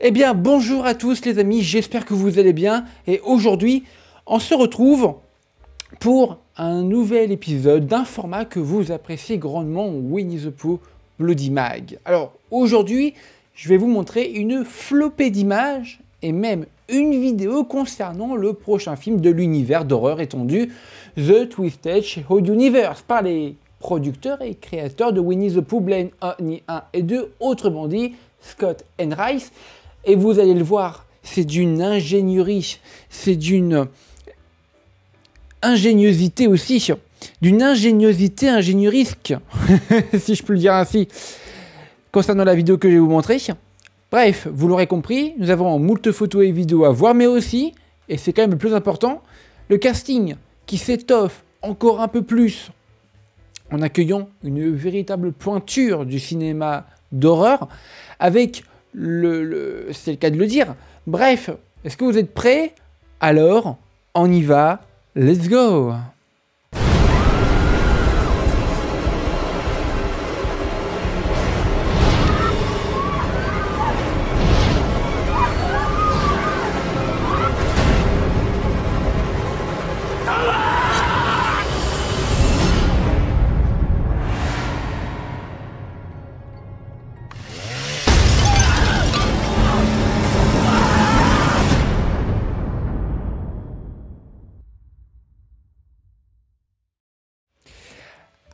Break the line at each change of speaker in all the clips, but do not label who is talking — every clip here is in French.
Eh bien, bonjour à tous les amis, j'espère que vous allez bien. Et aujourd'hui, on se retrouve pour un nouvel épisode d'un format que vous appréciez grandement, Winnie the Pooh Bloody Mag. Alors, aujourd'hui, je vais vous montrer une flopée d'images et même une vidéo concernant le prochain film de l'univers d'horreur étendu, The Twisted Chihiro Universe, par les producteurs et créateurs de Winnie the Pooh, Blind Honey 1 et 2, autrement dit, Scott and Rice. Et vous allez le voir, c'est d'une ingénierie, c'est d'une ingéniosité aussi, d'une ingéniosité ingénierisque, si je peux le dire ainsi, concernant la vidéo que je vais vous montrer. Bref, vous l'aurez compris, nous avons moult photos et vidéos à voir, mais aussi, et c'est quand même le plus important, le casting qui s'étoffe encore un peu plus en accueillant une véritable pointure du cinéma d'horreur, avec c'est le cas de le dire. Bref, est-ce que vous êtes prêts? Alors, on y va, let's go!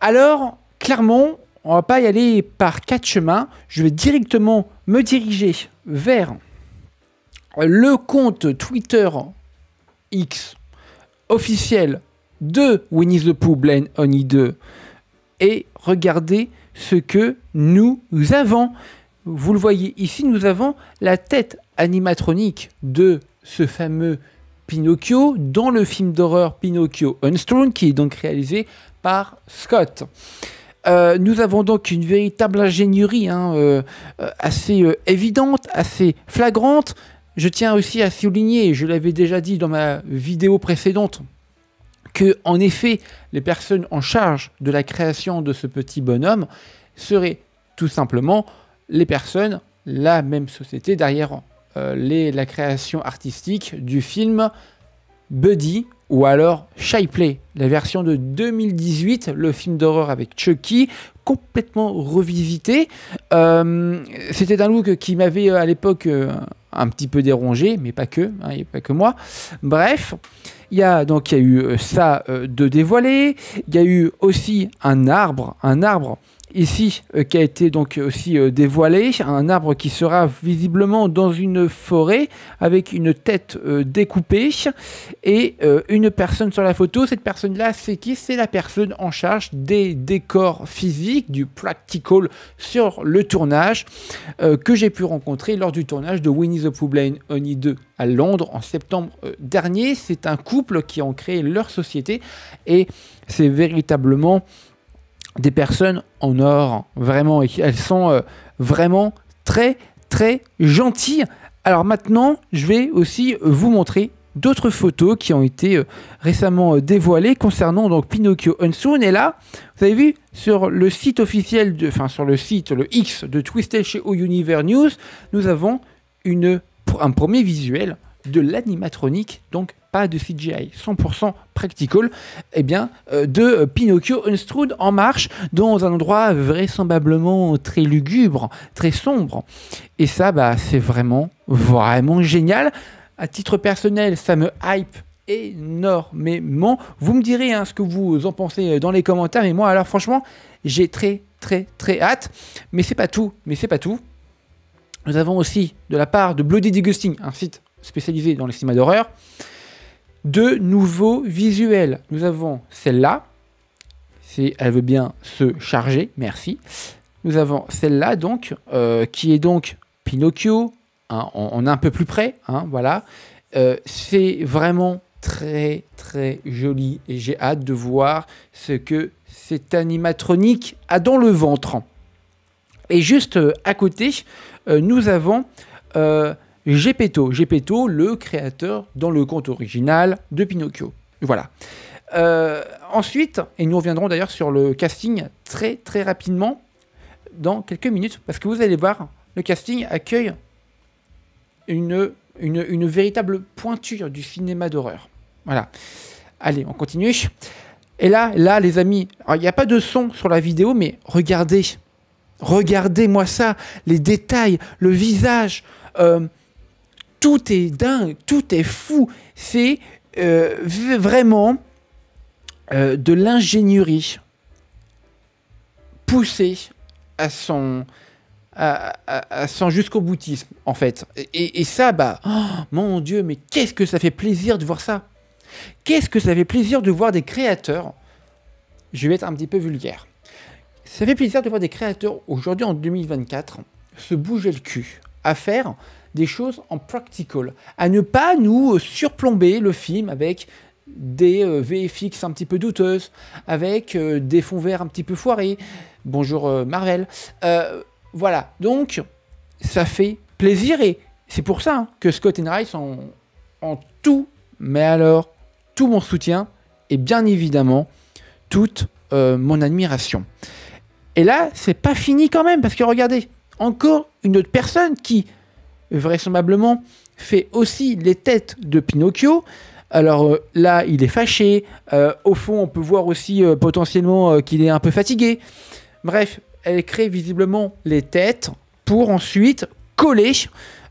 Alors, clairement, on va pas y aller par quatre chemins. Je vais directement me diriger vers le compte Twitter X officiel de Winnie the Pooh Blind Honey 2 et regarder ce que nous avons. Vous le voyez ici, nous avons la tête animatronique de ce fameux Pinocchio dans le film d'horreur Pinocchio Unstrung, qui est donc réalisé par Scott. Nous avons donc une véritable ingénierie assez évidente, assez flagrante. Je tiens aussi à souligner, je l'avais déjà dit dans ma vidéo précédente, que en effet, les personnes en charge de la création de ce petit bonhomme seraient tout simplement les personnes, la même société derrière la création artistique du film Buddy, ou alors Shy Play, la version de 2018, le film d'horreur avec Chucky, complètement revisité. C'était un look qui m'avait à l'époque un petit peu dérangé, mais pas que, il n'y a pas que moi. Bref, il y a eu ça de dévoilé, il y a eu aussi un arbre ici qui a été donc aussi dévoilé, un arbre qui sera visiblement dans une forêt avec une tête découpée et une personne sur la photo. Cette personne-là, c'est qui? C'est la personne en charge des décors physiques, du practical sur le tournage que j'ai pu rencontrer lors du tournage de Winnie the Pooh Blind Honey 2 à Londres en septembre dernier. C'est un couple qui ont créé leur société et c'est véritablement des personnes en or, vraiment, et elles sont vraiment très très gentilles. Alors maintenant, je vais aussi vous montrer d'autres photos qui ont été récemment dévoilées concernant donc Pinocchio Unstrung. Et là, vous avez vu sur le site officiel, sur le site, le X de Twisted Chihiro Universe News, nous avons un premier visuel de l'animatronique, donc pas de CGI, 100% practical, de Pinocchio Unstrung en marche dans un endroit vraisemblablement très lugubre, très sombre. Et ça, c'est vraiment, vraiment génial. À titre personnel, ça me hype énormément. Vous me direz ce que vous en pensez dans les commentaires, mais moi, alors franchement, j'ai très, très, très hâte. Mais c'est pas tout, Nous avons aussi, de la part de Bloody Disgusting, un site spécialisé dans le cinéma d'horreur, de nouveaux visuels. Nous avons celle-là, si elle veut bien se charger, merci. Nous avons celle-là donc, qui est donc Pinocchio, on est un peu plus près, voilà. C'est vraiment très très joli et j'ai hâte de voir ce que cet animatronique a dans le ventre. Et juste à côté, nous avons Geppetto, le créateur dans le conte original de Pinocchio. Voilà. Ensuite, et nous reviendrons d'ailleurs sur le casting très très rapidement dans quelques minutes, parce que vous allez voir, le casting accueille une véritable pointure du cinéma d'horreur. Voilà. Allez, on continue. Et là, les amis, il n'y a pas de son sur la vidéo, mais regardez. Regardez-moi ça. Les détails, le visage. Tout est dingue, tout est fou. C'est vraiment de l'ingénierie poussée à son jusqu'au boutisme, en fait. Et ça, bah, oh, mon Dieu, mais qu'est-ce que ça fait plaisir de voir ça. Qu'est-ce que ça fait plaisir de voir des créateurs, je vais être un petit peu vulgaire, ça fait plaisir de voir des créateurs, aujourd'hui en 2024, se bouger le cul, à faire des choses en practical, à ne pas nous surplomber le film avec des VFX un petit peu douteuses, avec des fonds verts un petit peu foirés. Bonjour Marvel. Voilà, donc ça fait plaisir et c'est pour ça que Scott et Rice ont tout, mais alors tout mon soutien et bien évidemment toute mon admiration. Et là, c'est pas fini quand même, parce que regardez, encore une autre personne qui vraisemblablement fait aussi les têtes de Pinocchio. Alors là, il est fâché. Au fond, on peut voir aussi potentiellement qu'il est un peu fatigué. Bref, elle crée visiblement les têtes pour ensuite coller,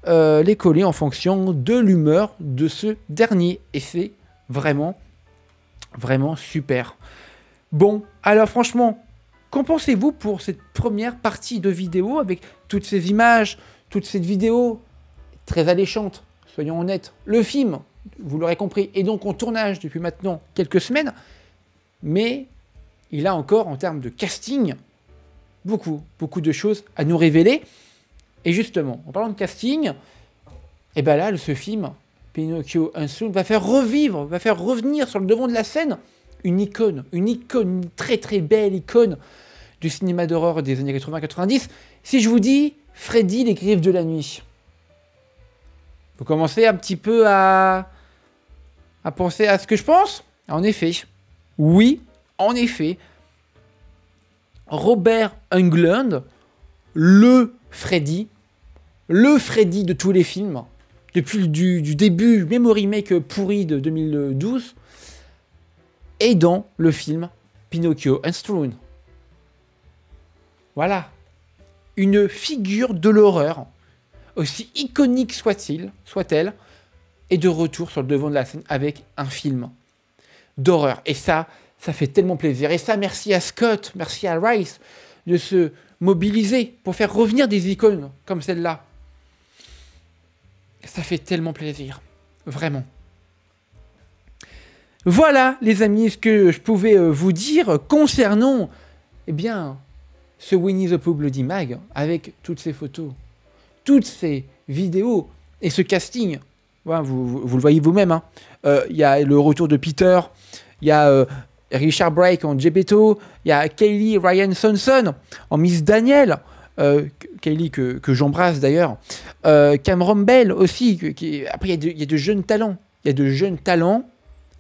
les coller en fonction de l'humeur de ce dernier. Et c'est vraiment, vraiment super. Bon, alors franchement, qu'en pensez-vous pour cette première partie de vidéo avec toutes ces images, toute cette vidéo très alléchante, soyons honnêtes. Le film, vous l'aurez compris, est donc en tournage depuis maintenant quelques semaines, mais il a encore, en termes de casting, beaucoup de choses à nous révéler. Et justement, en parlant de casting, et ben là, ce film, Pinocchio Unsold, va faire revenir sur le devant de la scène une icône, une très très belle icône du cinéma d'horreur des années 80-90. Si je vous dis Freddy, les griffes de la nuit, vous commencez un petit peu à penser à ce que je pense? En effet, oui, en effet, Robert Englund, le Freddy de tous les films, depuis du début, même au remake pourri de 2012, est dans le film Pinocchio Unsold. Voilà, une figure de l'horreur, aussi iconique soit-elle, est de retour sur le devant de la scène avec un film d'horreur. Et ça fait tellement plaisir. Et ça, merci à Scott, merci à Rice de se mobiliser pour faire revenir des icônes comme celle-là. Ça fait tellement plaisir, vraiment. Voilà, les amis, ce que je pouvais vous dire concernant, eh bien, ce Winnie the Pooh Bloody Mag, avec toutes ces photos, toutes ces vidéos et ce casting. Voilà, vous le voyez vous-même. Il y a le retour de Peter, il y a Richard Brake en Gepetto, il y a Kaylee Ryan Sonson en Miss Daniel, Kaylee que j'embrasse d'ailleurs, Cameron Bell aussi. Après, il y a de jeunes talents. Il y a de jeunes talents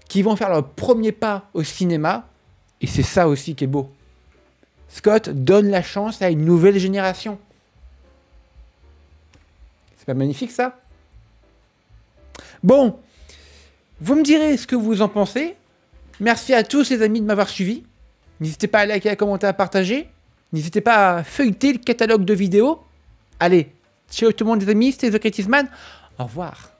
qui vont faire leur premier pas au cinéma. Et c'est ça aussi qui est beau. Scott donne la chance à une nouvelle génération. C'est pas magnifique ça? Bon, vous me direz ce que vous en pensez. Merci à tous les amis de m'avoir suivi. N'hésitez pas à liker, à commenter, à partager. N'hésitez pas à feuilleter le catalogue de vidéos. Allez, ciao tout le monde les amis, c'était The Creative Man. Au revoir.